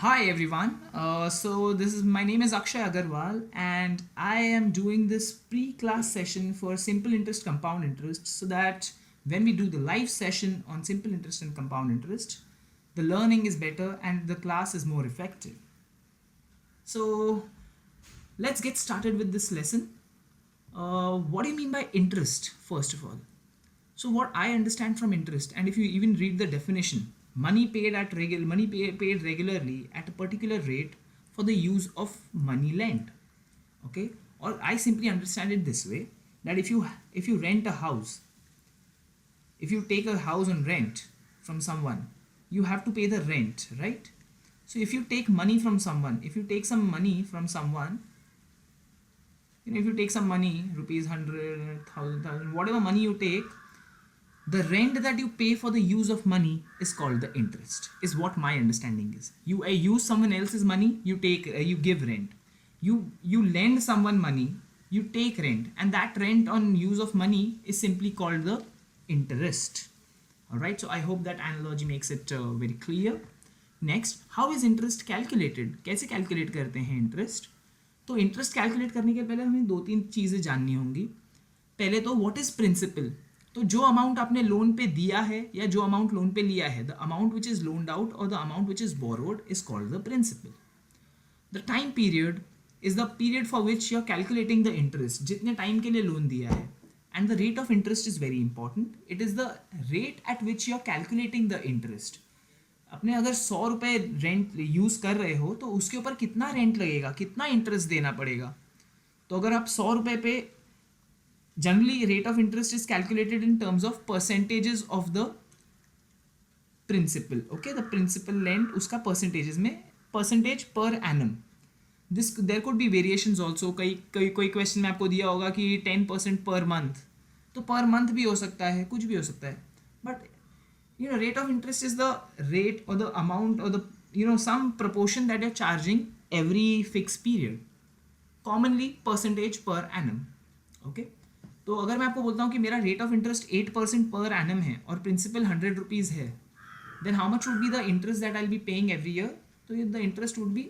Hi everyone. So this is my name is Akshay Agarwal, and I am doing this pre-class session for simple interest compound interest, so that when we do the live session on simple interest and compound interest, the learning is better and the class is more effective. So let's get started with this lesson. What do you mean by interest, first of all? So what I understand from interest, and if you even read the definition, paid regularly at a particular rate for the use of money lent. Okay, or I simply understand it this way, that if you rent a house, if you take a house on rent from someone, you have to pay the rent, right? So if you take money from someone, if you take some money from someone, if you take some money, rupees 100, 1000, whatever money you take, the rent that you pay for the use of money is called the interest, is what my understanding is. You use someone else's money, you give rent. You lend someone money, you take rent, and that rent on use of money is simply called the interest. All right, so I hope that analogy makes it very clear. Next, how is interest calculated? कैसे calculate करते हैं interest? तो interest calculate करने के पहले हमें दो तीन चीज़ें जाननी होंगी. पहले तो व्हाट इज प्रिंसिपल. तो जो अमाउंट आपने लोन पे दिया है या जो अमाउंट लोन पे लिया है, the amount which is loaned out और the amount which is borrowed is called the principal. The time period is the period for which you are calculating the interest, जितने टाइम के लिए loan दिया है. And the rate of interest is very important. It is the rate at which you are calculating the interest. अपने अगर 100 रुपये rent use कर रहे हो तो उसके ऊपर कितना रेंट लगेगा, कितना इंटरेस्ट देना पड़ेगा. तो अगर आप 100 रुपये पे, generally rate of interest is calculated in terms of percentages of the principal. Okay, the principal lent उसका परसेंटेजेस में, percentage per annum. This there could be variations also. कोई क्वेश्चन में आपको दिया होगा कि 10% पर मंथ, तो पर मंथ भी हो सकता है, कुछ भी हो सकता है. But rate of interest is the rate or the amount or the some proportion that you're charging every fixed period, commonly percentage per annum. Okay, तो अगर मैं आपको बोलता हूँ कि मेरा रेट ऑफ इंटरेस्ट 8% पर एनम है और प्रिंसिपल 100 रुपीज़ है, then how much would be the interest that I will be paying every year. तो the interest would be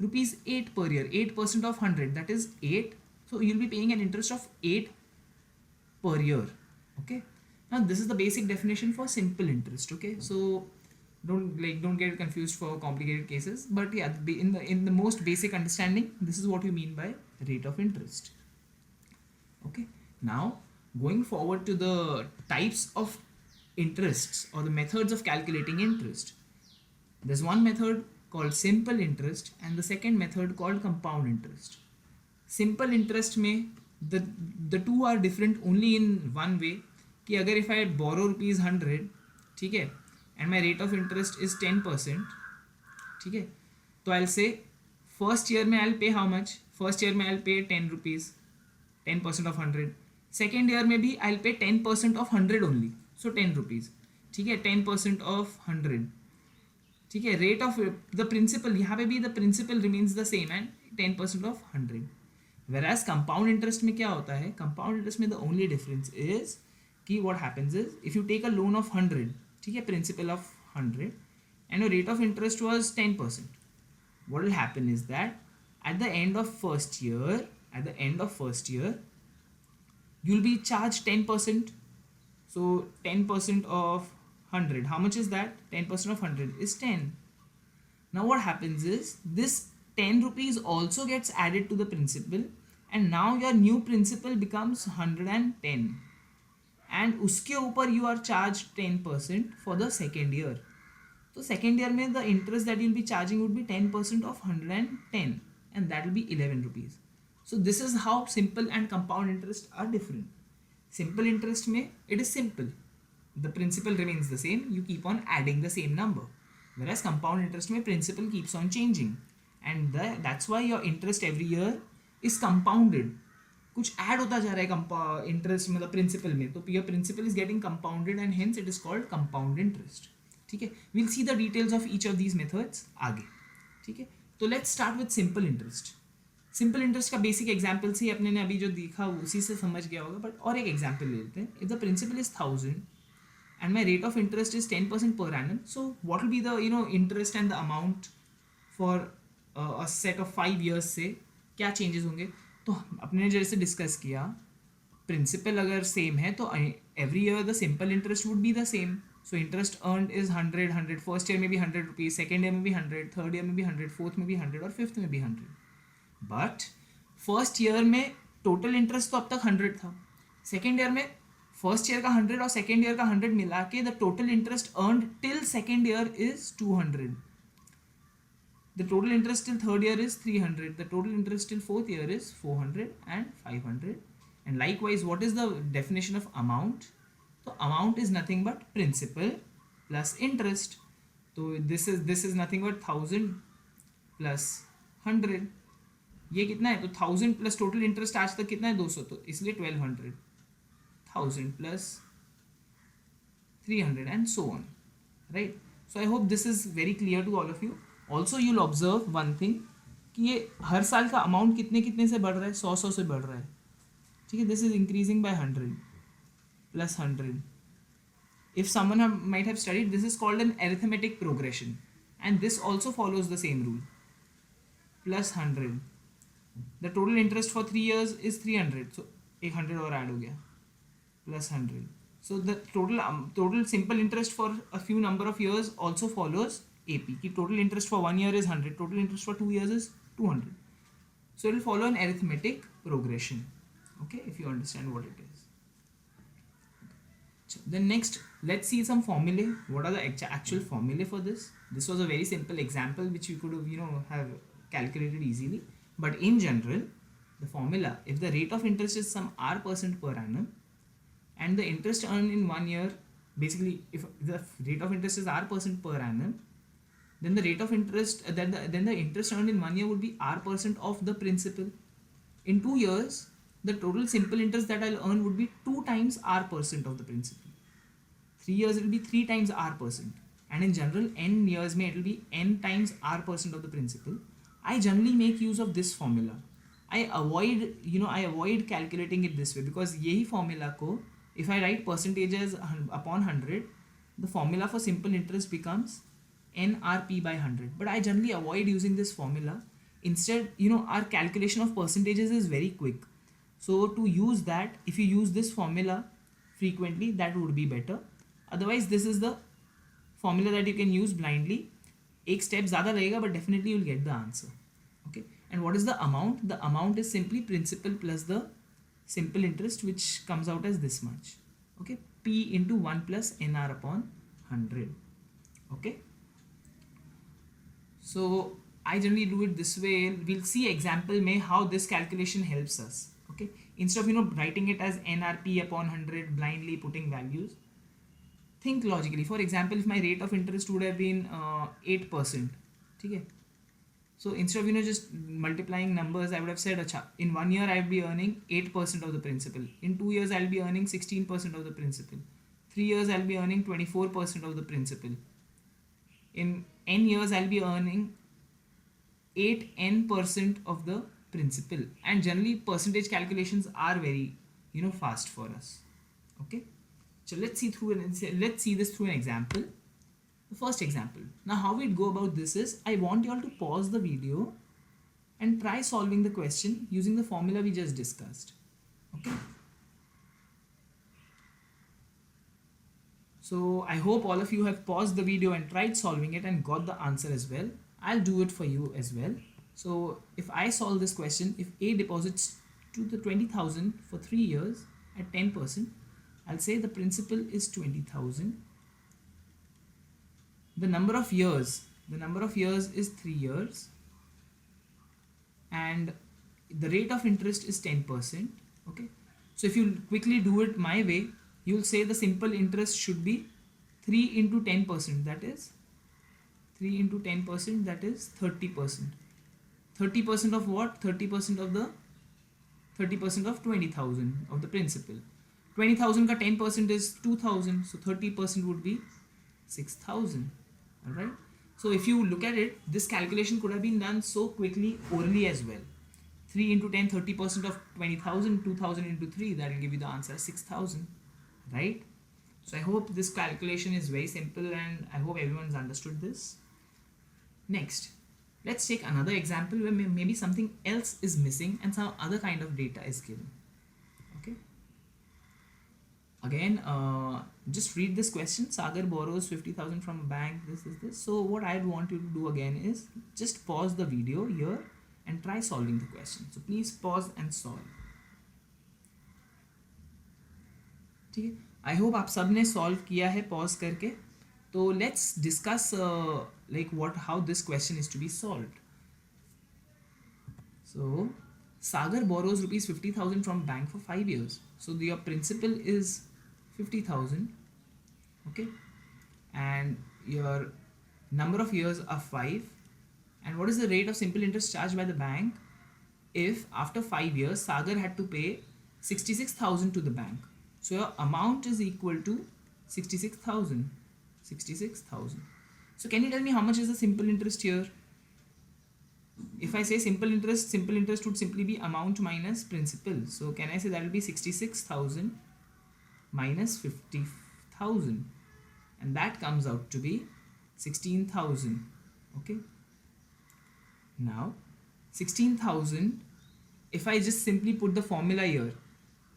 rupees 8 per year. 8% of 100, that is 8. So you'll be paying an interest of 8 per year. Okay, now this is the basic definition for simple interest. Okay, so don't get confused for complicated cases, but yeah, in the most basic understanding, this is what you mean by rate of interest. Okay, now going forward to the types of interests or the methods of calculating interest. There's one method called simple interest and the second method called compound interest. Simple interest में the two are different only in one way, कि अगर if I borrow rupees 100, ठीक है, and my rate of interest is 10%, ठीक है, तो I'll say first year में I'll pay how much? First year में I'll pay 10 rupees, 10% of 100. Second year में भी I'll pay 10% of 100 only, so 10 rupees. ठीक है, 10% of 100. ठीक है, रेट ऑफ द प्रिंसिपल यहाँ पे भी the principal remains the same and 10% of 100. Whereas compound interest में क्या होता है, कंपाउंड इंटरेस्ट में द ओनली डिफरेंस इज कि what happens is if you take a loan of 100, ठीक है, principal of 100 and your rate of interest was 10%, what will happen is that at the end of first year you'll be charged 10%. So 10% of 100, how much is that? 10% of 100 is 10. Now what happens is this 10 rupees also gets added to the principal, and now your new principal becomes 110, and उसके ऊपर you are charged 10% for the second year. तो second year में the interest that you'll be charging would be 10% of 110 and that will be 11 rupees. So this is how simple and compound interest are different. Simple interest में it is simple, the principal remains the same, you keep on adding the same number. whereas compound interest में principal keeps on changing and that's why your interest every year is compounded. कुछ add होता जा रहा है interest मतलब principal में, तो your principal is getting compounded and hence it is called compound interest. ठीक है, will see the details of each of these methods आगे. ठीक है, तो let's start with simple interest. Simple interest का बेसिक एग्जाम्पल से अपने ने अभी जो देखा उसी से समझ गया होगा, बट और एक एग्जाम्पल ले लेते हैं. If the principal is 1000 and my rate of interest is 10% per annum, so what will be the interest and the amount for a set of 5 years से क्या चेंजेस होंगे. तो अपने ने जैसे डिस्कस किया, प्रिंसिपल अगर सेम है तो every year the simple interest would be the same. So interest earn is 100. First year में भी 100 रुपीज, सेकेंड ईयर में भी 100, थर्ड ईयर में भी 100, फोर्थ में भी 100 और फिफ्थ में भी 100. बट फर्स्ट ईयर में टोटल इंटरेस्ट तो अब तक 100 था. सेकेंड ईयर में फर्स्ट ईयर का 100 और सेकेंड ईयर का 100 मिला के the total interest earn till second year is 200. The total interest till third year is 300. The total interest till fourth year is 400 and 500. And likewise, what is the definition of amount? So amount is nothing but principal plus interest. So this is nothing but 1000 plus 100. ये कितना है? तो 1000 plus total interest आज तक कितना है? 200. तो इसलिए 1200. 1000 plus 300 and so on. Right? So I hope this is very clear to all of you. Also you'll observe one thing कि ये हर साल का अमाउंट कितने कितने से बढ़ रहा है? 100 से बढ़ रहा है. ठीक है, this is increasing by 100 plus 100. If someone might have studied, this is called an arithmetic progression and this also follows the same rule. Plus 100. The total interest for 3 years is 300. सो 100 और ऐड हो गया. Plus 100. So the total simple interest for a few number of years also follows AP की total interest for 1 year is 100, total interest for 2 years is 200. So it will follow an arithmetic progression. Okay, if you understand what it is. So then next, let's see some formulae. What are the actual formulae for this? This was a very simple example which you could have have calculated easily. But in general, the formula, if the rate of interest is some r% per annum, and the interest earned in 1 year, basically if the rate of interest is r% per annum, then the rate of interest then the interest earned in 1 year would be r% of the principal. In 2 years, the total simple interest that I'll earn would be 2 times r% of the principal. 3 years it will be 3 times r%, and in general n years mein it will be n times r% of the principal. I generally make use of this formula. I avoid calculating it this way because यही formula को if I write percentages upon 100, the formula for simple interest becomes NRP by 100. But I generally avoid using this formula. Instead, our calculation of percentages is very quick. So to use that, if you use this formula frequently, that would be better. Otherwise, this is the formula that you can use blindly. एक step ज़्यादा लगेगा, but definitely you'll get the answer. Okay. And what is the amount? The amount is simply principal plus the simple interest, which comes out as this much. Okay. P into 1 plus NR upon 100. Okay. So I generally do it this way. We'll see example में how this calculation helps us. Okay, instead of writing it as NRP upon 100 blindly putting values, think logically. For example, if my rate of interest would have been 8%, ठीक है, so instead of just multiplying numbers, I would have said, अच्छा, in 1 year I'll be earning 8% of the principal. In 2 years I'll be earning 16% of the principal. 3 years I'll be earning 24% of the principal. In n years I'll be earning 8n% of the principal, and generally percentage calculations are very fast for us. Okay, so let's see this through an example. The first example. Now how we'd go about this is, I want you all to pause the video and try solving the question using the formula we just discussed. Okay, so I hope all of you have paused the video and tried solving it and got the answer as well. I'll do it for you as well. So if I solve this question, if A deposits to the 20,000 for 3 years at 10%, I'll say the principal is 20,000. The number of years is 3 years, and the rate of interest is 10%. Okay, so if you quickly do it my way, you'll say the simple interest should be 3 into 10%, that is 3 into 10%, that is 30%. 30% of what? 30% of the 30% of 20,000 of the principal. 20,000 ka 10% is 2,000, so 30% would be 6,000. All right, so if you look at it, this calculation could have been done so quickly orally as well. 3 into 10, 30% of 20,000, 2,000 into 3, that will give you the answer 6,000. Right? So I hope this calculation is very simple, and I hope everyone's understood this. Next, Let's take another example where maybe something else is missing and some other kind of data is given. Okay. Again, just read this question. Sagar borrows 50,000 from a bank. This is this. So what I'd want you to do again is just pause the video here and try solving the question. So please pause and solve. ठीक है, I hope आप सब ने solve किया है pause करके. तो let's discuss like what how this question is to be solved. So Sagar borrows rupees 50,000 from bank for 5 years. So your principal is 50,000, okay, and your number of years are 5. And what is the rate of simple interest charged by the bank if after 5 years Sagar had to pay 66,000 to the bank? So your amount is equal to 66,000. 66,000. So can you tell me how much is the simple interest here? If I say simple interest would simply be amount minus principal. So can I say that will be 66,000 minus 50,000, and that comes out to be 16,000. Okay. Now 16,000, if I just simply put the formula here,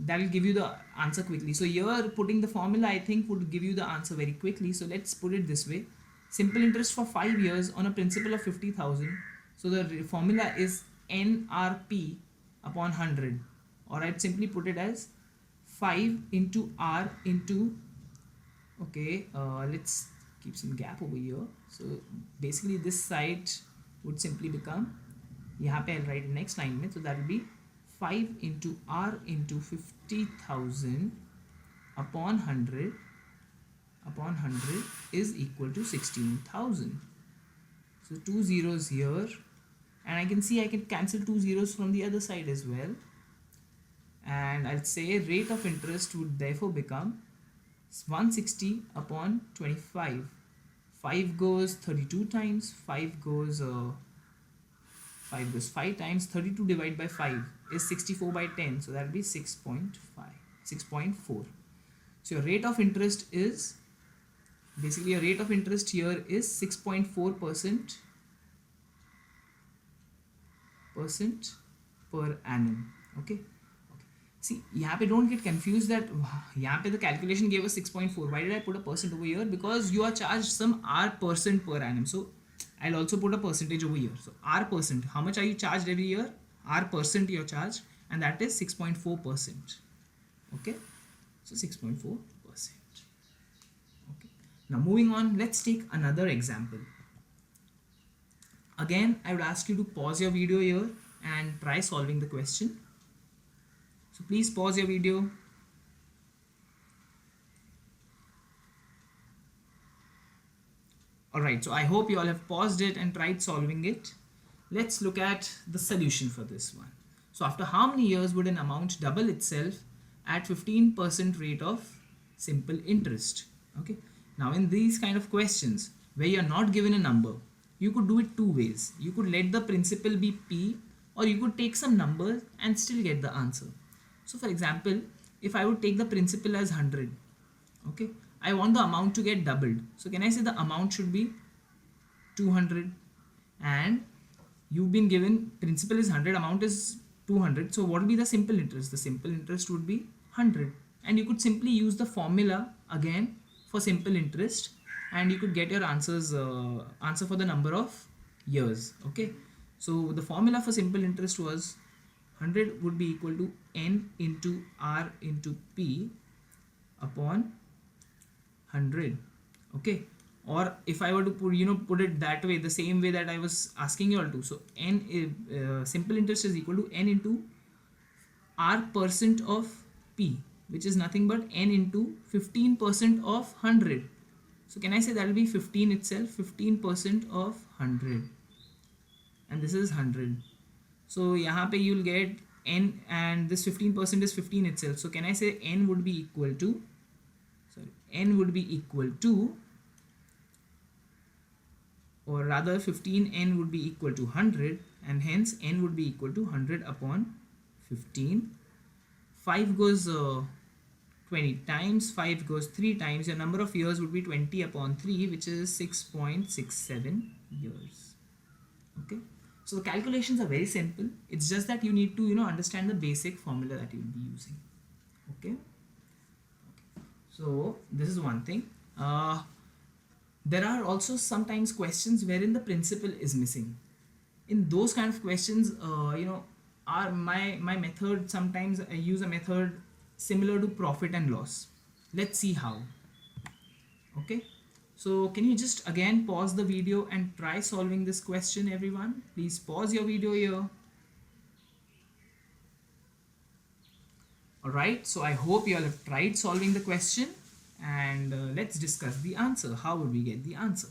that will give you the answer quickly. So here putting the formula I think would give you the answer very quickly. So let's put it this way. Simple interest for 5 years on a principal of 50,000. So the formula is NRP upon 100, or I'd simply put it as 5 into R into, okay, let's keep some gap over here. So basically this side would simply become, यहाँ पे I'll write next line में, so that will be 5 into R into 50,000 upon 100 is equal to 16,000. So 2 zeros here, and I can see I can cancel 2 zeros from the other side as well, and I'll say rate of interest would therefore become 160 upon 25. 5 goes 32 times, 5 goes 5 times. 32 divided by 5 is 64 by 10, so that will be 6.4. So your rate of interest is basically, your rate of interest here is 6.4% per annum. Okay. See, यहाँ पे don't get confused that यहाँ पे the calculation gave us 6.4. Why did I put a percent over here? Because you are charged some R% per annum. So I'll also put a percentage over here. So R%, how much are you charged every year? R% you're charged, and that is 6.4%. Okay, so 6.4%. Okay. Now moving on, let's take another example. Again, I would ask you to pause your video here and try solving the question. So please pause your video. Alright, so I hope you all have paused it and tried solving it. Let's look at the solution for this one. So after how many years would an amount double itself at 15% rate of simple interest? Okay. Now in these kind of questions where you're not given a number, you could do it two ways. You could let the principal be P, or you could take some numbers and still get the answer. So for example, if I would take the principal as 100, okay, I want the amount to get doubled. So can I say the amount should be 200, and you've been given principal is 100, amount is 200. So what will be the simple interest? The simple interest would be 100, and you could simply use the formula again for simple interest, and you could get your answer for the number of years. Okay, so the formula for simple interest was 100 would be equal to N into R into P upon 100. Okay, or if I were to put it that way, the same way that I was asking you all to. So N simple interest is equal to N into R% of P, which is nothing but N into 15% of 100. So can I say that will be 15 itself, 15% of 100, and this is 100. So यहाँ पे you'll get N, and this 15% is 15 itself. So can I say N would be equal to, or rather 15N would be equal to 100, and hence N would be equal to 100 upon 15. 5 goes 20 times, 5 goes 3 times. Your number of years would be 20 upon 3, which is 6.67 years. Okay. So the calculations are very simple. It's just that you need to, you know, understand the basic formula that you'll be using. Okay. So this is one thing. There are also sometimes questions wherein the principle is missing. In those kind of questions, you know, my method, sometimes I use a method similar to profit and loss. Let's see how. Okay. So can you just again pause the video and try solving this question, everyone? Please pause your video here. Alright, so I hope you all have tried solving the question, and let's discuss the answer. How would we get the answer?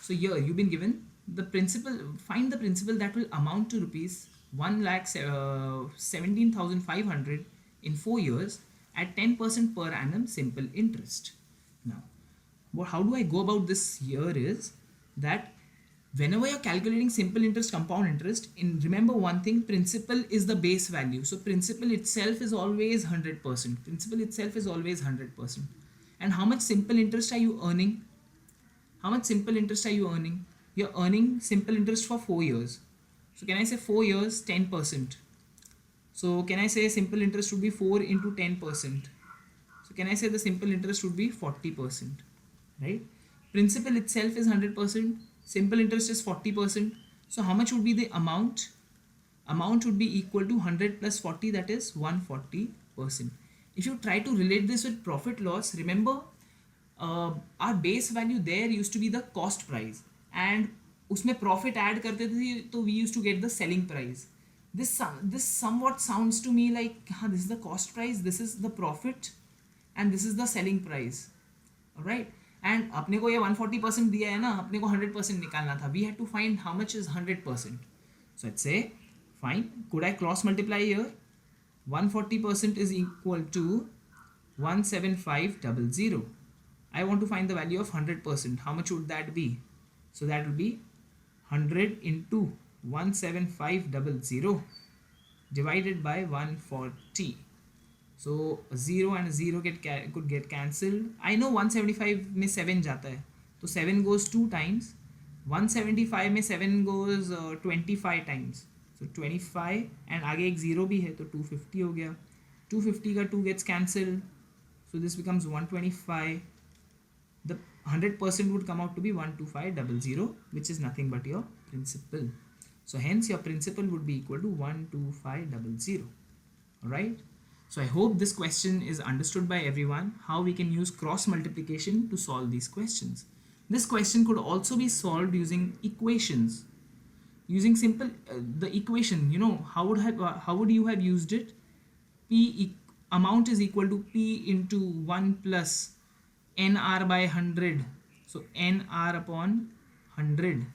So here you've been given the principal, find the principal that will amount to rupees 1,17,500 in 4 years at 10% per annum simple interest. Now, how do I go about this here is that whenever you're calculating simple interest, compound interest, remember one thing, principal is the base value. So principal itself is always 100%. Principal itself is always 100%. And how much simple interest are you earning? How much simple interest are you earning? You're earning simple interest for 4 years. So can I say 4 years, 10%? So can I say simple interest would be 4 into 10%? So can I say the simple interest would be 40%? Right? Principal itself is 100%. Simple interest is 40%. So how much would be the amount? Amount would be equal to 100 plus 40, that is 140%. If you try to relate this with profit loss, remember our base value there used to be the cost price, and उसमें profit add करते थे तो we used to get the selling price. This somewhat sounds to me like this is the cost price, this is the profit, and this is the selling price. Alright, and अपने को ये 140% दिया है ना, अपने को 100% निकालना था. We had to find how much is 100%. So let's say, fine, could I cross multiply here? 140% is equal to 17500. I want to find the value of 100%. How much would that be? So that will be 100 into 17500 divided by 140. So 0 and 0 could get cancelled. I know 175 में 7 जाता है, तो 7 goes 2 times. 175 में 7 goes 25 times. So 25 and आगे एक 0 भी है तो 250 हो गया. 250 का 2 gets cancelled. So this becomes 125. The 100% would come out to be 12500, which is nothing but your principal. So hence your principal would be equal to 12500. Alright. So I hope this question is understood by everyone, how we can use cross multiplication to solve these questions. This question could also be solved using equations. Using simple the equation, you know, how would you have used it? Amount is equal to P into 1 plus NR by 100. So NR upon 100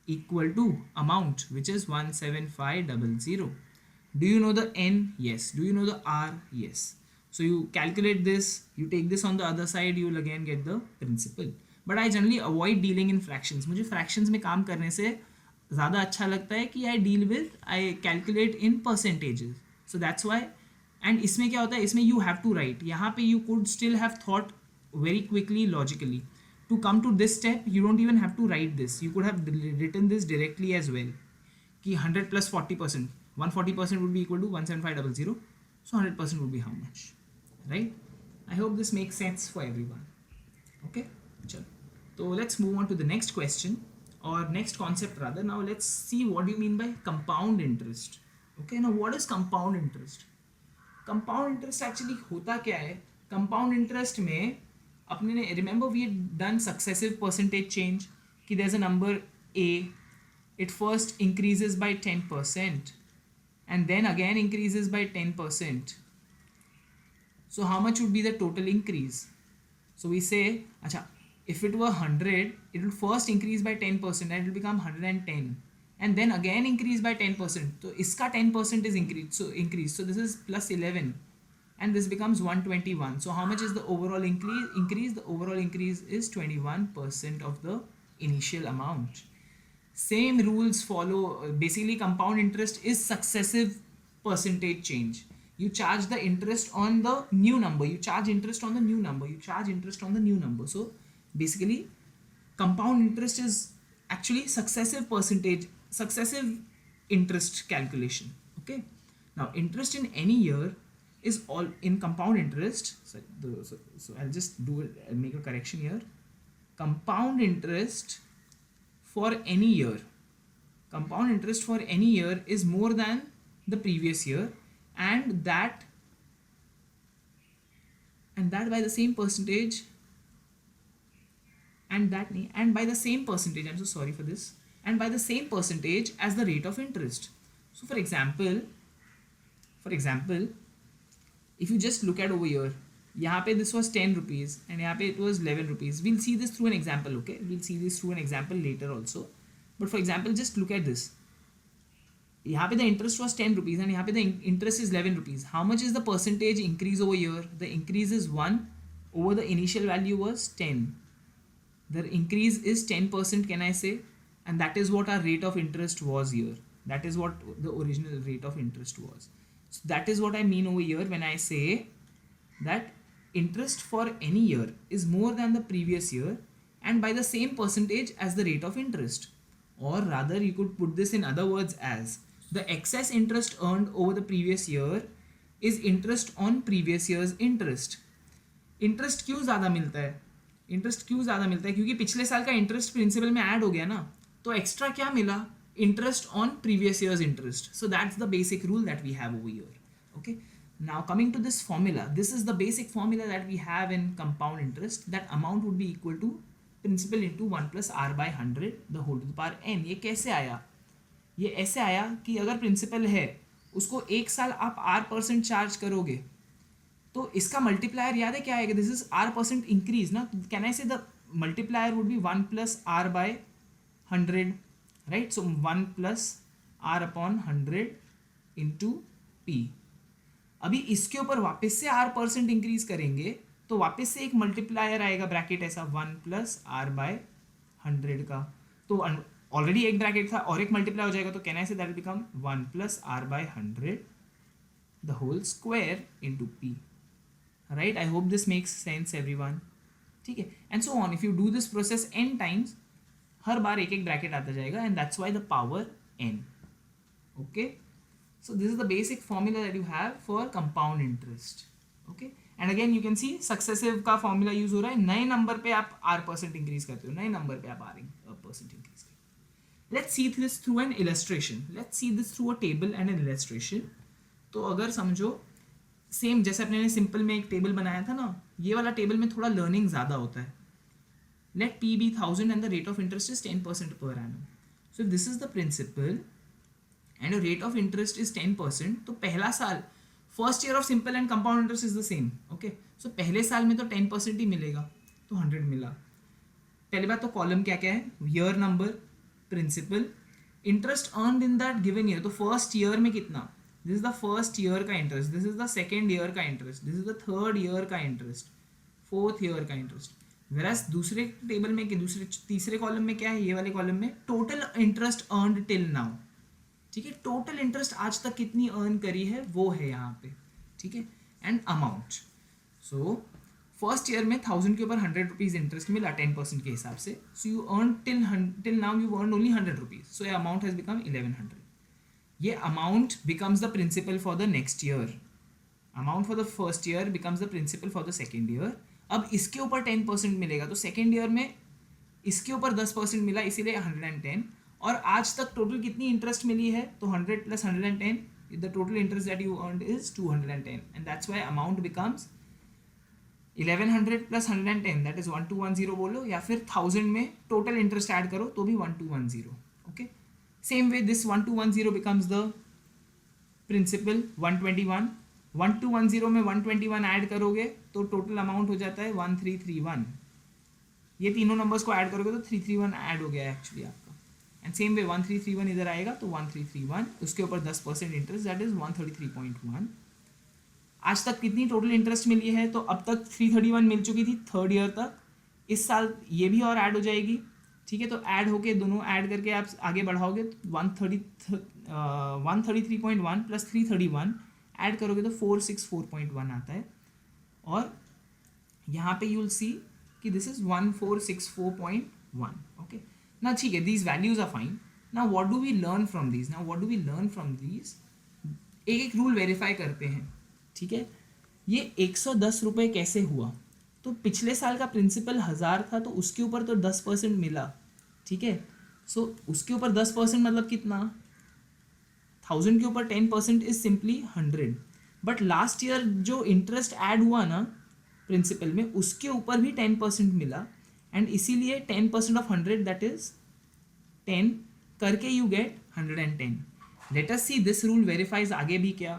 equal to amount, which is 17500. Do you know the N? Yes. Do you know the R? Yes. So you calculate this, you take this on the other side, you will again get the principal. But I generally avoid dealing in fractions. मुझे fractions में काम करने से ज़्यादा अच्छा लगता है कि I calculate in percentages. So that's why. And इसमें क्या होता है, इसमें you have to write. यहाँ पे you could still have thought very quickly, logically. To come to this step, you don't even have to write this. You could have written this directly as well. कि 100 plus 40%. 140% would be equal to 17500. So 100% would be how much? Right? I hope this makes sense for everyone. Okay? Chalo. So let's move on to the next question, or next concept rather. Now let's see what do you mean by compound interest. Okay, now what is compound interest? Compound interest actually होता क्या है? Compound interest में अपने ने, remember we had done successive percentage change कि there's a number A, it first increases by 10% and then again increases by 10%. So how much would be the total increase? So we say, acha, if it were 100, it will first increase by 10% and it will become 110 and then again increase by 10%. So iska 10% is increase. So this is plus 11 and this becomes 121. So how much is the overall increase? The overall increase is 21% of the initial amount. Same rules follow. Basically compound interest is successive percentage change. You charge the interest on the new number, you charge interest on the new number, you charge interest on the new number. So basically compound interest is actually successive successive interest calculation. Okay, now interest in any year is all in compound interest. So I'll just do it, I'll make a correction here. Compound interest for any year, compound interest for any year is more than the previous year, and that by the same percentage, and by the same percentage, I'm so sorry for this, and by the same percentage as the rate of interest. So for example, if you just look at over here, यहाँ पे this was 10 rupees and यहाँ पे it was 11 rupees. We'll see this through an example, okay? We'll see this through an example later also. But for example, just look at this. यहाँ पे the interest was 10 rupees and यहाँ पे the interest is 11 rupees. How much is the percentage increase over here? The increase is 1 over the initial value was 10. The increase is 10%, can I say? And that is what our rate of interest was here. That is what the original rate of interest was. So that is what I mean over here when I say that interest for any year is more than the previous year and by the same percentage as the rate of interest. Or rather, you could put this in other words as the excess interest earned over the previous year is interest on previous year's interest. Interest क्यों ज़्यादा मिलता है? Interest क्यों ज़्यादा मिलता है? क्योंकि पिछले साल का इंटरेस्ट प्रिंसिपल में ऐड हो गया ना, तो एक्स्ट्रा क्या मिला? Interest on previous years interest. So that's the basic rule that we have over here. Okay, now coming to this formula, this is the basic formula that we have in compound interest. That amount would be equal to principal into 1 plus r by 100 the whole to the power n. ये कैसे आया? ये ऐसे आया कि अगर principal है उसको एक साल आप r% चार्ज करोगे तो इसका मल्टीप्लायर याद है क्या आएगा? दिस इज r% इंक्रीज ना. कैन आई से the multiplier would be 1 plus r by 100, right? So 1 plus r upon 100 into p. अभी इसके ऊपर वापस से r% इंक्रीज करेंगे तो वापस से एक मल्टीप्लायर आएगा ब्रैकेट ऐसा 1 plus r by 100 का. तो ऑलरेडी एक ब्रैकेट था और एक मल्टीप्लाई हो जाएगा तो can I say that will become 1 plus r by 100 the whole square into p. Right, I hope this makes sense everyone. ठीक है, and so on. If you do this process n times, हर बार एक एक bracket आता जाएगा and that's why the power n. Okay, so this is the basic formula that you have for compound interest. Okay, and again you can see successive का formula use हो रहा है. नए नंबर पे आप r% increase करते हो, नए नंबर पे आप r% increase करते हो. Let's see this through an illustration. Let's see this through a table and an illustration. तो अगर समझो सेम जैसे अपने सिंपल में एक टेबल बनाया था ना, ये वाला टेबल में थोड़ा लर्निंग ज़्यादा होता है. Let p be 1000 and the rate of interest is 10% per annum. So if this is the principal and your rate of interest is 10%, तो पहला साल first year of simple and compound interest is the same. Okay, so पहले साल में तो 10% ही मिलेगा, तो 100 मिला. पहली बात तो कॉलम क्या क्या है? Year number, principal, interest earned in that given year. तो फर्स्ट ईयर में कितना? This is the first year का interest, this is the second year का interest, this is the third year का इंटरेस्ट, फोर्थ ईयर का interest. Whereas दूसरे table में, तीसरे कॉलम में क्या है? ये वाले कॉलम में total interest earned till now. ठीक है, टोटल इंटरेस्ट आज तक कितनी अर्न करी है वो है यहाँ पे. ठीक है, and amount. So first year में 1000 के ऊपर 100 रुपीज इंटरेस्ट मिला 10% के हिसाब से. So you earn till now you earn only 100 rupees. So ये अमाउंट हैज बिकम 1100. ये amount becomes the principal for the next year. Amount for the first year becomes the principal for the second year. अब इसके ऊपर 10% मिलेगा तो second year में इसके ऊपर 10% मिला, इसीलिए 110. और आज तक टोटल कितनी इंटरेस्ट मिली है? तो 100 plus 110, the total interest that you earned is 210 and that's why amount becomes 1100 plus 110 that is 1210 बोलो, या फिर 1000 में टोटल इंटरेस्ट ऐड करो तो भी 1210. Okay, same way this 1210 becomes the principal 121. 1210 में 121 ऐड करोगे तो टोटल अमाउंट हो जाता है 1331. ये तीनों नंबर्स को ऐड करोगे तो 331 ऐड हो गया एक्चुअली आपका. एंड सेम वे 1331 इधर आएगा तो 1331, उसके ऊपर 10% इंटरेस्ट दैट इज 133.1. आज तक कितनी टोटल इंटरेस्ट मिली है? तो अब तक 331 मिल चुकी थी थर्ड ईयर तक. इस साल ये भी और ऐड हो जाएगी. ठीक है, तो ऐड होके दोनों ऐड करके आप आगे बढ़ाओगे तो 133.1 प्लस 331 ऐड करोगे तो 464.1 आता है. और यहाँ पे यू विल सी कि दिस इज 1464.1. ओके, ना ठीक है, these values are fine. Now what do we learn from these? एक एक रूल वेरीफाई करते हैं, ठीक है? ये 110 रुपये कैसे हुआ? तो पिछले साल का प्रिंसिपल 1000 था, तो उसके ऊपर तो 10% मिला, ठीक है? सो उसके ऊपर 10% मतलब कितना? 1000 के ऊपर 10% is simply 100. But last year जो इंटरेस्ट ऐड हुआ ना प्रिंसिपल में, उसके ऊपर भी 10% मिला, एंड इसीलिए 10% ऑफ 100 दैट इज 10 करके you get 110. Let us see this rule verifies आगे भी क्या.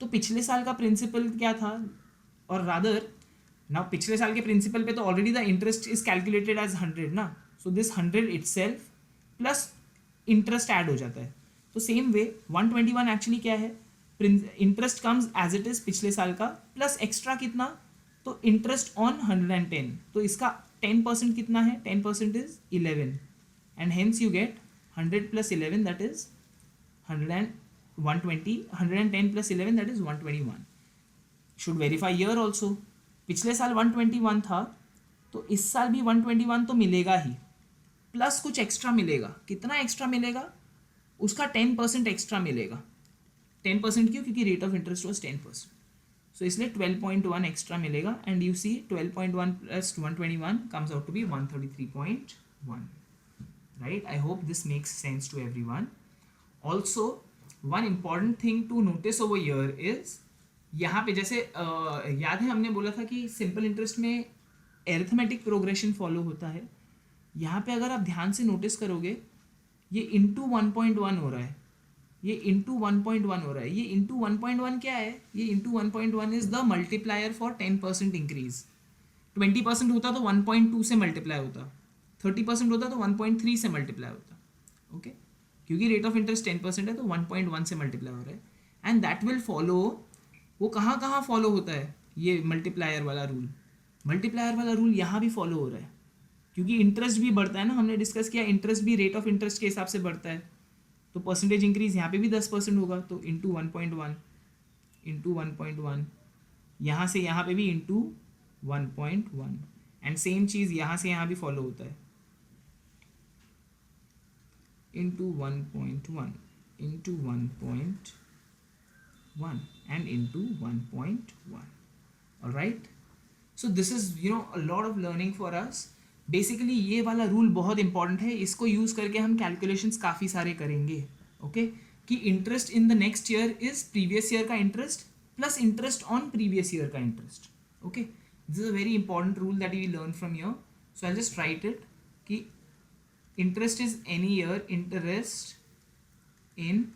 तो पिछले साल का प्रिंसिपल क्या था, और रादर ना पिछले साल के प्रिंसिपल पे तो already the interest is calculated as 100 ना, so this 100 itself plus interest add हो जाता है. तो सेम वे 121 एक्चुअली क्या है, interest comes as it is पिछले साल का प्लस एक्स्ट्रा कितना, तो इंटरेस्ट ऑन 110. तो इसका 10% कितना है? 10% is 11, and hence you get 100 plus 11 that is 120. 110 plus 11 that is 121. Should verify year also. पिछले साल 121 था, तो इस साल भी 121 तो मिलेगा ही, प्लस कुछ एक्स्ट्रा मिलेगा. कितना एक्स्ट्रा मिलेगा? उसका 10% एक्स्ट्रा मिलेगा. 10% क्यों? क्योंकि rate of interest was 10%. So इसलिए 12.1 एक्स्ट्रा मिलेगा, and you see 12.1 plus 121 comes out to be 133.1. Right? I hope this makes sense to everyone. Also one important thing to notice over here is, यहाँ पे जैसे याद है हमने बोला था कि सिंपल इंटरेस्ट में एरिथमेटिक प्रोग्रेशन फॉलो होता है. यहाँ पे अगर आप ध्यान से नोटिस करोगे, ये इंटू 1.1 हो रहा है, ये इंटू 1.1 हो रहा है. ये इंटू 1.1 क्या है? ये into 1.1 is the multiplier for 10% increase. 20% होता तो 1.2 से मल्टीप्लाई होता, 30% होता तो 1.3 से मल्टीप्लाई होता. ओके, क्योंकि रेट ऑफ इंटरेस्ट 10% है तो 1.1 से मल्टीप्लाई हो रहा है. एंड दैट विल फॉलो, वो कहाँ कहाँ फॉलो होता है ये मल्टीप्लायर वाला रूल? मल्टीप्लायर वाला रूल यहाँ भी फॉलो हो रहा है, क्योंकि इंटरेस्ट भी बढ़ता है ना. हमने डिस्कस किया इंटरेस्ट भी रेट ऑफ इंटरेस्ट के हिसाब से बढ़ता है, तो परसेंटेज इंक्रीज यहाँ पे भी 10% होगा. तो इंटू 1.1 यहाँ से यहाँ पे भी इंटू 1.1, एंड सेम चीज़ यहाँ से यहाँ भी फॉलो होता है, into 1.1 into 1.1 and into 1.1. all right, so this is a lot of learning for us. Basically ये वाला रूल बहुत इंपॉर्टेंट है, इसको यूज़ करके हम कैलकुलेशंस काफ़ी सारे करेंगे. ओके, कि interest in the next year is previous year का interest plus interest on previous year का interest. Okay, this is a very important rule that we learn from year. So I just write it कि interest is any year, interest in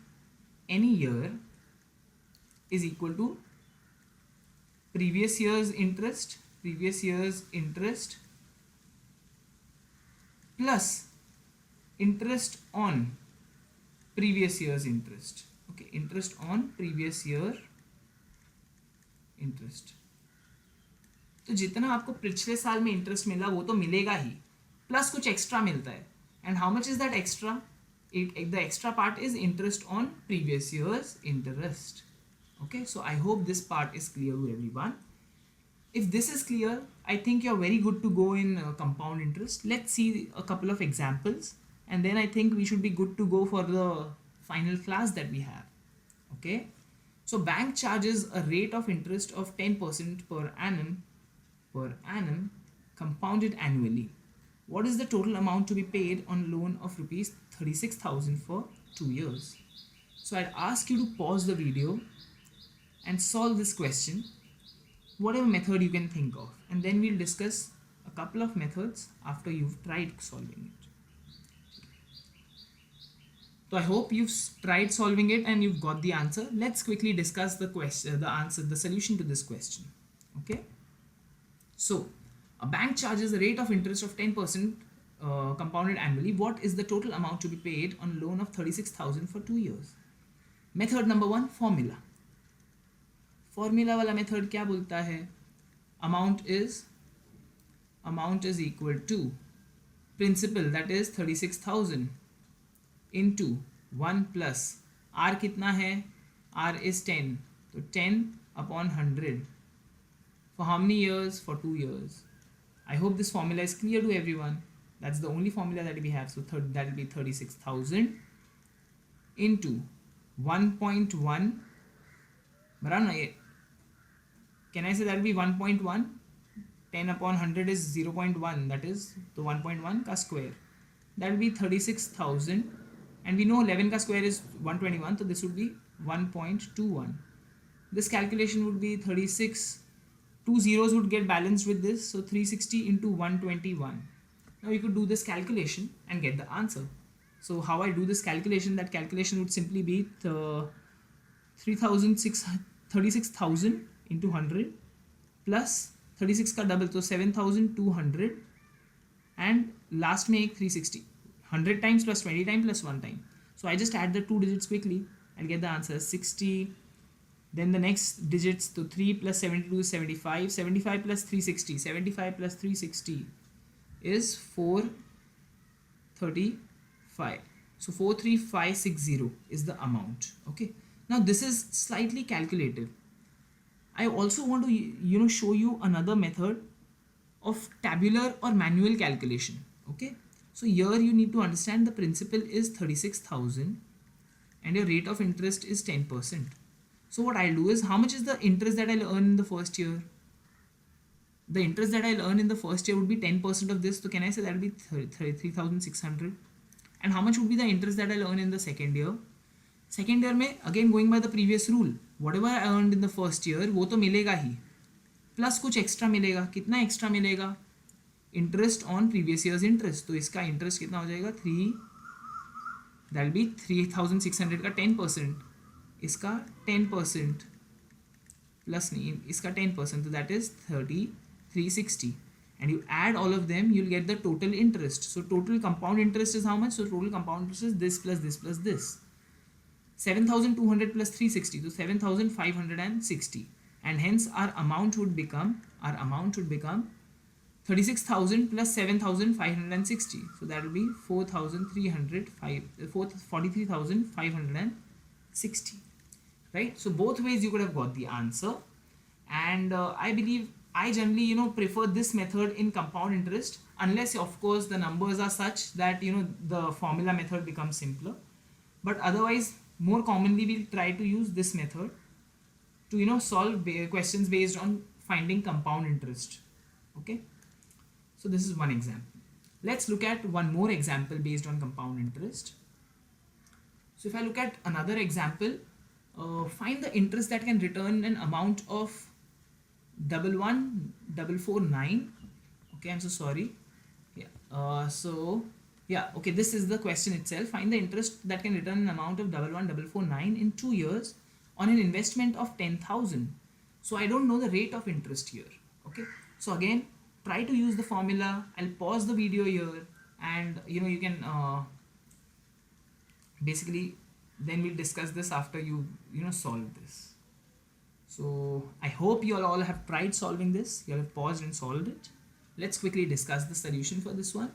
any year is equal to previous year's interest plus interest on previous year's interest. Okay, interest on previous year interest. तो जितना आपको पिछले साल में interest मिला वो तो मिलेगा ही, प्लस कुछ एक्स्ट्रा मिलता है. And how much is that extra? The extra part is interest on previous years interest. Okay, so I hope this part is clear to everyone. If this is clear, I think you're very good to go in compound interest. Let's see a couple of examples, and then I think we should be good to go for the final class that we have. Okay, so bank charges a rate of interest of 10% per annum compounded annually. What is the total amount to be paid on loan of rupees 36,000 for 2 years? So I'd ask you to pause the video and solve this question, whatever method you can think of, and then we'll discuss a couple of methods after you've tried solving it. So I hope you've tried solving it and you've got the answer. Let's quickly discuss the question, the solution to this question. Okay, so a bank charges a rate of interest of 10% compounded annually. What is the total amount to be paid on loan of 36,000 for 2 years? Method number 1, formula. Formula वाला method क्या बोलता है? Amount is equal to principal that is 36,000 into 1 plus R कितना है? R is 10, तो 10 upon 100 for how many years? For 2 years. I hope this formula is clear to everyone. That's the only formula that we have. So that will be 36,000 into 1.1, बराबर ना ये, can I say that will be 1.1, 10 upon 100 is 0.1, that is तो 1.1 का square, that will be 36,000, and we know 11 का square is 121, so this would be 1.21. This calculation would be 36, two zeros would get balanced with this, so 360 into 121. Now you could do this calculation and get the answer. So how I do this calculation, that calculation would simply be 36,000 into 100 plus 36 का double, so 7,200, and last में एक 360, 100 times plus 20 times plus 1 time. So I just add the two digits quickly and get the answer 60. Then the next digits, so 3 plus 72 is 75, 75 plus 360, 75 plus 360 is 435. So 43560 is the amount. Okay, now this is slightly calculative. I also want to show you another method of tabular or manual calculation. Okay, so here you need to understand the principal is 36,000 and your rate of interest is 10%. So what I'll do is, how much is the interest that I'll earn in the first year? The interest that I'll earn in the first year would be 10% of this. So can I say that will be 33,600? And how much would be the interest that I'll earn in the second year? Second year में again going by the previous rule, whatever I earned in the first year वो तो मिलेगा ही, plus कुछ extra मिलेगा. कितना extra मिलेगा? Interest on previous years interest. तो इसका इंटरेस्ट कितना हो जाएगा? 3, दैट बी 3,600 का 10%, इसका 10% प्लस नहीं, इसका 10%, तो that is 3,360, and you add all of them, you'll get the total interest. So total compound interest is how much? So total compound interest is this plus this plus this, 7,200 plus 360, so 7,560, and hence our amount would become 36,000 plus 7,560, so that will be 43,560, right? So both ways you could have got the answer, and I believe I generally prefer this method in compound interest, unless of course the numbers are such that the formula method becomes simpler, but otherwise more commonly we'll try to use this method to solve questions based on finding compound interest. Okay, so this is one example. Let's look at one more example based on compound interest. So if I look at another example, find the interest that can return an amount of 11,449. Okay, I'm so sorry. Yeah. Okay, this is the question itself. Find the interest that can return an amount of 11,449 in 2 years on an investment of 10,000. So I don't know the rate of interest here. Okay, so again, try to use the formula. I'll pause the video here, and you can basically then we'll discuss this after you solve this. So I hope you all have tried solving this. You have paused and solved it. Let's quickly discuss the solution for this one.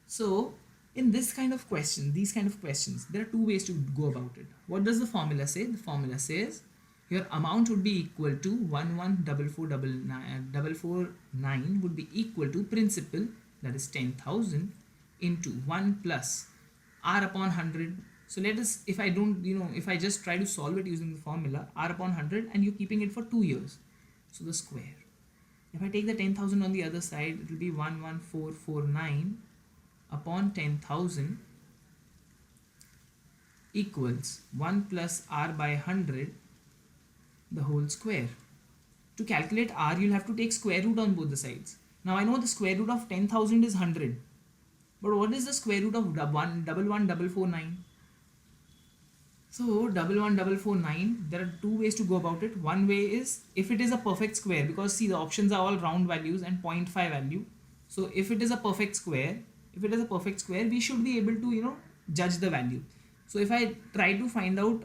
So in these kind of questions, there are two ways to go about it. What does the formula say? The formula says your amount would be equal to 11,449 would be equal to principal, that is 10,000, into 1 plus r upon 100. So let us, if I just try to solve it using the formula r upon 100, and you're keeping it for 2 years, so the square. If I take the 10,000 on the other side, it will be 11,449 upon 10,000 equals 1 plus r by 100 the whole square. To calculate r, you'll have to take square root on both the sides. Now I know the square root of 10,000 is 100, but what is the square root of 11,449? So 11,449, there are two ways to go about it. One way is if it is a perfect square, because see the options are all round values and 0.5 value. So if it is a perfect square, we should be able to judge the value. So if I try to find out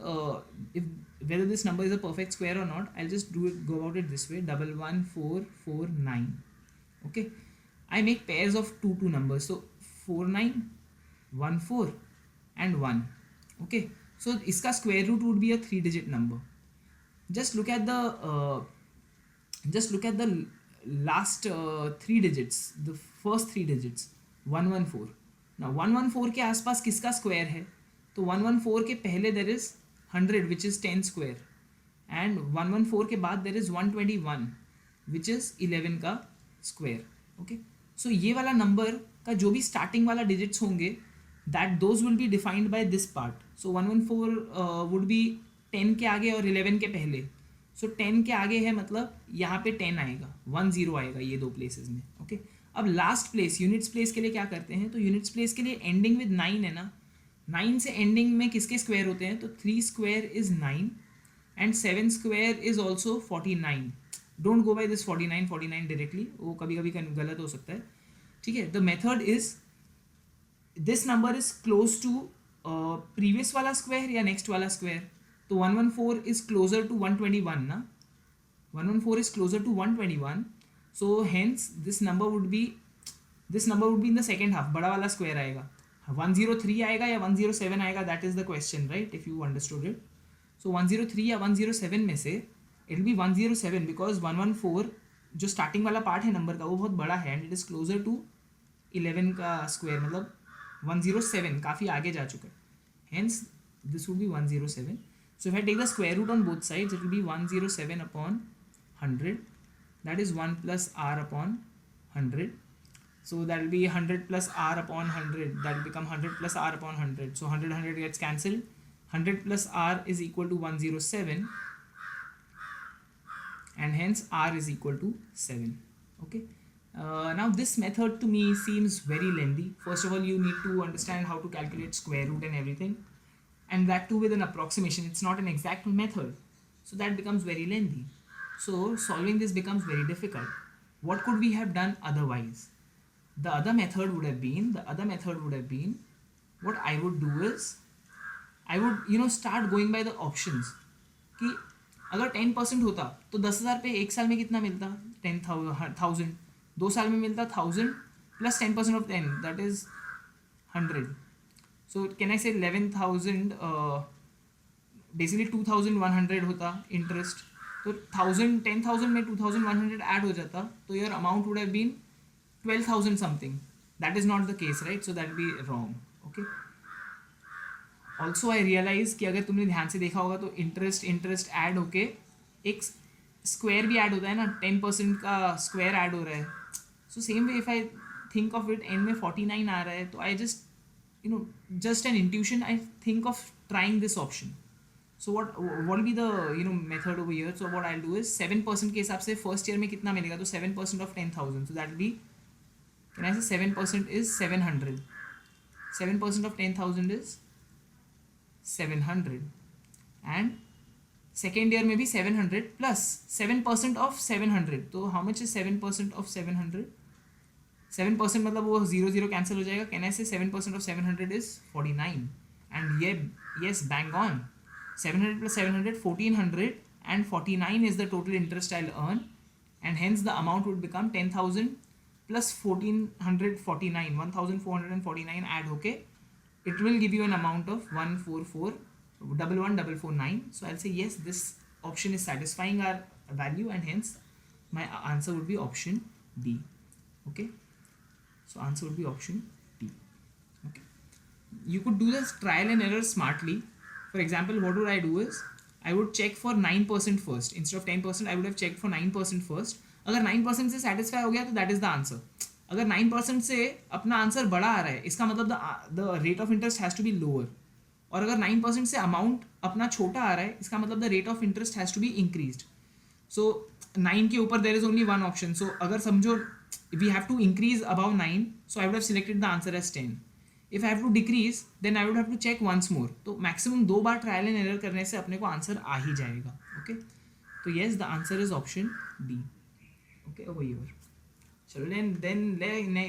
whether this number is a perfect square or not, I'll just go about it this way: 11,449. Okay, I make pairs of two numbers, so 49, 14 and 1. Okay, so iska square root would be a 3-digit number. Just look at the last 3 digits, the first 3 digits, 114. Now 114 के आसपास किसका square है? तो 114 के पहले there is 100 which is 10 square, and 114 के बाद there is 121 which is 11 का स्क्वायर. ओके, सो ये वाला नंबर का जो भी स्टार्टिंग वाला डिजिट्स होंगे that those will be defined by this part. So 114 would be 10 के आगे और 11 के पहले. सो 10 के आगे है मतलब यहाँ पे 10 आएगा, 10 आएगा ये दो प्लेसेस में. ओके, अब लास्ट प्लेस यूनिट्स प्लेस के लिए क्या करते हैं, तो यूनिट्स प्लेस के लिए एंडिंग विद 9 है ना, 9 से एंडिंग में किसके स्क्वायर होते हैं, तो 3 square is 9 and 7 square is also 49. Don't go by this 49 directly, वो कभी कभी गलत हो सकता है. ठीक है, the method is this number is close to previous वाला स्क्वायर या नेक्स्ट वाला स्क्वायर. तो 114 इज क्लोजर टू 121 ना, 114 is closer to 121, so hence this number would be in the second half. बड़ा वाला स्क्वायर आएगा, 103 आएगा या 107 आएगा, that is the question, right? If you understood it, so 103 या 107 में से it will be 107 because 114 जो स्टार्टिंग वाला पार्ट है नंबर का वो बहुत बड़ा है and it is closer to 11 का स्क्वायर, मतलब 107 काफ़ी आगे जा चुका है, hence this would be 107. So if I take the square root on both sides, it will be 107 upon 100, that is 1 plus r upon 100. So that will be 100 plus r upon 100, that will become 100 plus r upon 100. So 100 gets cancelled. 100 plus r is equal to 107 and hence r is equal to 7. Okay. Now this method to me seems very lengthy. First of all, you need to understand how to calculate square root and everything, and that too with an approximation. It's not an exact method, so that becomes very lengthy. So solving this becomes very difficult. What could we have done otherwise? The other method would have been, what I would do is I would start going by the options. कि अगर 10% होता तो 10,000 पे एक साल में कितना मिलता, 10,000. 2 साल में मिलता 1,000 plus 10% of 10, that is 100. So can I say 11,000, basically 2,100 होता इंटरेस्ट. तो 10,000 में 2,100 ऐड हो जाता, तो your amount would have been 12,000 something. That is not the case, right? So that be wrong. Okay, also I realize कि अगर तुमने ध्यान से देखा होगा तो इंटरेस्ट ऐड होके एक स्क्वायर भी ऐड होता है ना, 10% का स्क्वायर ऐड हो रहा है. So same way if I think of it, and में 49 आ रहा है, तो आई just an intuition, I think of trying this option. So what will be the method over here? So what I'll do is 7% के हिसाब से first year में कितना मिलेगा, तो 7% of 10,000, so that will be, can I say 7% is 700. 7% of 10,000 is 700, and second year में भी 700 plus 7% of 700. तो हाउ मच इज 7% ऑफ 700? 7% मतलब वो 0 कैंसिल हो जाएगा. Can I say 7% of 700 is 49, and ये yes bang on. 700 plus 700 1400, and 49 is the total interest I will earn, and hence the amount would become 10,000 plus 1449, 1449 add होके it will give you an amount of 144,114,9. So I'll say yes, this option is satisfying our value, and hence my answer would be option D. Okay, so answer would be option D. Okay, you could do this trial and error smartly. For example, what would I do is I would check for 9% first instead of 10%. I would have checked for 9% first. अगर 9% से satisfy हो गया तो that is the answer. अगर 9% से अपना answer बड़ा आ रहा है, इसका मतलब the rate of interest has to be lower. और अगर 9% से अमाउंट अपना छोटा आ रहा है, इसका मतलब the rate of interest has to be increased. So 9 के ऊपर there is only one option. So अगर समझो we have to increase above 9, so I would have selected the answer as 10. If I have to decrease then I would have to check once more. तो maximum 2 बार trial and error करने से अपने को answer आ ही जाएगा. Okay, तो yes the answer is option D. Okay, over here. चलो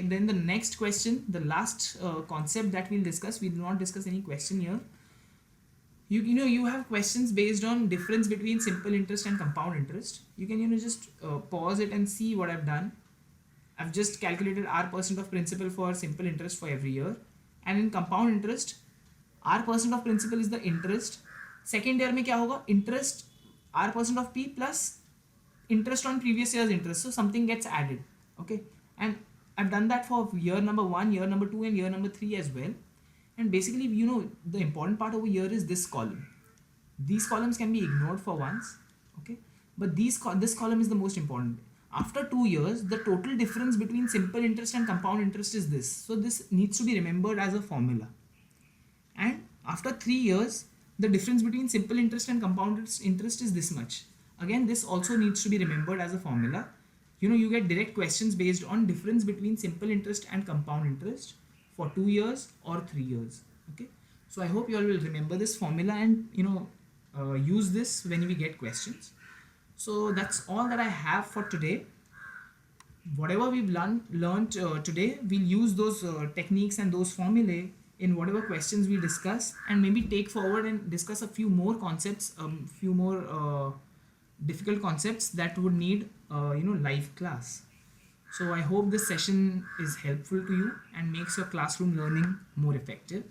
then the next question, the last concept that we'll discuss, we will not discuss any question here. You have questions based on difference between simple interest and compound interest. You can just pause it and see what I've done. I've just calculated r% of principal for simple interest for every year, and in compound interest r% of principal is the interest. Second year में क्या होगा, interest r% of p plus interest on previous year's interest, so something gets added. Okay, and I've done that for year number 1, year number 2, and year number 3 as well. And basically, the important part over here is this column. These columns can be ignored for once, okay? But this column is the most important. After 2 years, the total difference between simple interest and compound interest is this. So this needs to be remembered as a formula. And after 3 years, the difference between simple interest and compound interest is this much. Again, this also needs to be remembered as a formula. You get direct questions based on difference between simple interest and compound interest for 2 years or 3 years. Okay, so I hope you all will remember this formula and use this when we get questions. So that's all that I have for today. Whatever we've learned today, we'll use those techniques and those formulae in whatever questions we discuss, and maybe take forward and discuss a few more concepts, few more difficult concepts that would need live class. So I hope this session is helpful to you and makes your classroom learning more effective.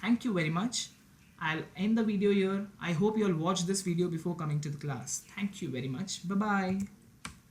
Thank you very much. I'll end the video here. I hope you all watch this video before coming to the class. Thank you very much. Bye bye.